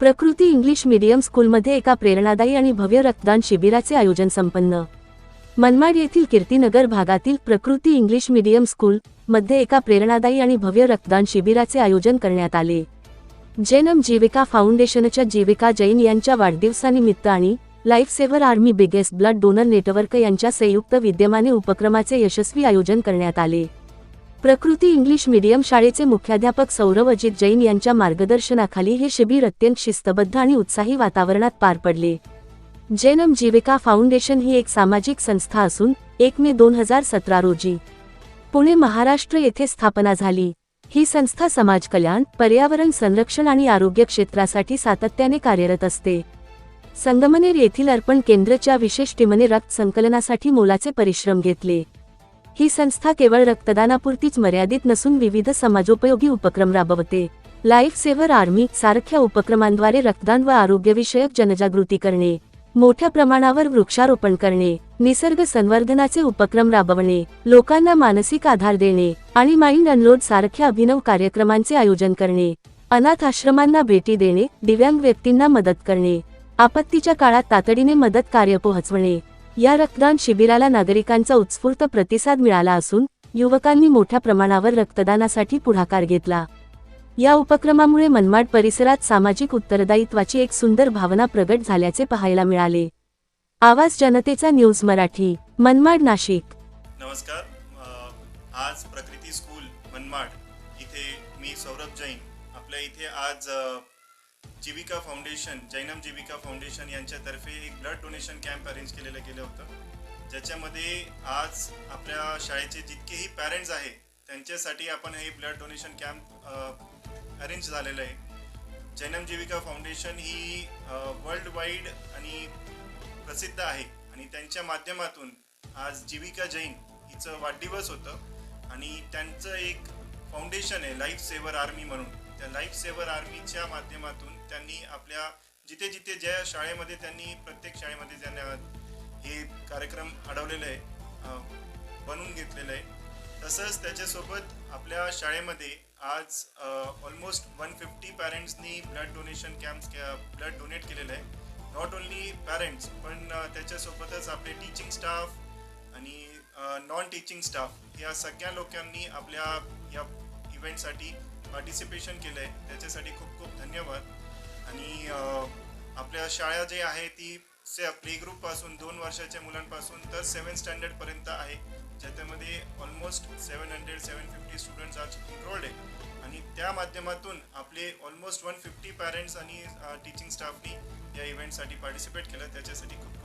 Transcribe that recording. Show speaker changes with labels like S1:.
S1: प्रकृती English medium स्कूलमध्ये एका प्रेरणादायी आणि भव्य रक्तदान शिबिराचे आयोजन संपन्न. मनमाड येथील कीर्तीनगर भागातील प्रकृती इंग्लिश मीडियम स्कूल मध्ये एका प्रेरणादायी आणि भव्य रक्तदान शिबिराचे आयोजन करण्यात आले. जैनम जीविका फाउंडेशनच्या जीविका जैन यांच्या वाढदिवसानिमित्त आणि life saver army biggest blood donor network यांच्या संयुक्त विद्यमाने उपक्रमाचे यशस्वी आयोजन करण्यात आले. प्रकृती इंग्लिश मीडियम शाळेचे मुख्याध्यापक सौरव अजित जैन यांच्या मार्गदर्शनाखाली हे शिबिर अत्यंत शिस्तबद्ध आणि उत्साही वातावरणात पार पडले. जैनम जीविका फाउंडेशन ही एक सामाजिक संस्था असून 1 मे 2017 रोजी पुणे महाराष्ट्र येथे स्थापना झाली. ही संस्था समाज कल्याण, पर्यावरण संरक्षण आणि आरोग्य क्षेत्रासाठी सातत्याने कार्यरत असते. संगमनेर येथील अर्पण केंद्रच्या विशेष टीमने रक्त संकलनासाठी मोलाचे परिश्रम घेतले. ही संस्था केवळ रक्तदानापुरतीच मर्यादित नसून विविध समाजोपयोगी उपक्रम राबवते. लाईफ सेव्हर आर्मी सारख्या उपक्रमांद्वारे रक्तदान व आरोग्यविषयक जनजागृती करणे, मोठ्या प्रमाणावर वृक्षारोपण करणे, निसर्ग संवर्धनाचे उपक्रम राबवणे, लोकांना मानसिक आधार देणे आणि माइंड अनलोड सारख्या अभिनव कार्यक्रमांचे आयोजन करणे, अनाथ आश्रमांना भेटी देणे, दिव्यांग व्यक्तींना मदत करणे, आपत्तीच्या काळात तातडीने मदत कार्य पोहोचवणे. या रक्तदान शिबिराला नागरिकांचा उत्स्फूर्त प्रतिसाद मिळाला असून युवकांनी मोठ्या प्रमाणावर रक्तदानासाठी पुढाकार घेतला. या उपक्रमामुळे मनमाड परिसरात सामाजिक उत्तरदायित्वाची एक सुंदर भावना प्रगट झाल्याचे पाहायला मिळाले. आवाज जनतेचा न्यूज मराठी, मनमाड, नाशिक.
S2: नमस्कार. आज प्रकृती स्कूल मनमाड इथे मी सौरभ जैन आपल्या इथे आज जीविका फाउंडेशन, जैनम जीविका फाउंडेशन यांच्यातर्फे एक ब्लड डोनेशन कॅम्प अरेंज गेलं होतं, ज्याच्यामध्ये आज आपल्या शाळेचे जितकेही पॅरेंट्स आहे त्यांच्यासाठी आपण हे ब्लड डोनेशन कॅम्प अरेंज झालेलं आहे. जैनम जीविका फाउंडेशन ही वर्ल्ड वाईड आणि प्रसिद्ध आहे आणि त्यांच्या माध्यमातून आज जीविका जैन हिचं वाढदिवस होतं आणि त्यांचं एक फाउंडेशन आहे लाईफ सेव्हर आर्मी म्हणून. त्या लाईफ सेव्हर आर्मीच्या माध्यमातून त्यांनी आपल्या जिथे जिथे ज्या शाळेमध्ये त्यांनी प्रत्येक शाळेमध्ये त्यांना हे कार्यक्रम अडवलेलं आहे, बनवून घेतलेलं आहे. तसंच त्याच्यासोबत आपल्या शाळेमध्ये आज ऑलमोस्ट 150 पॅरेंट्सनी ब्लड डोनेशन ब्लड डोनेट केलेलं आहे. नॉट ओन्ली पॅरेंट्स पण त्याच्यासोबतच आपले टीचिंग स्टाफ आणि नॉन टीचिंग स्टाफ या सगळ्या लोकांनी आपल्या या इव्हेंटसाठी पार्टिसिपेशन केलं आहे. त्याच्यासाठी खूप खूप धन्यवाद. आणि आपल्या शाळा जी आहे ती प्ले ग्रुपपासून 2 वर्षाच्या मुलांपासून तर 7th स्टँडर्डपर्यंत आहे, ज्याच्यामध्ये ऑलमोस्ट 750 स्टुडंट्स आज एनरोल्ड आहे आणि त्या माध्यमातून आपले ऑलमोस्ट 150 पॅरेंट्स आणि टीचिंग स्टाफनी या इव्हेंटसाठी पार्टिसिपेट केलं. त्याच्यासाठी खूप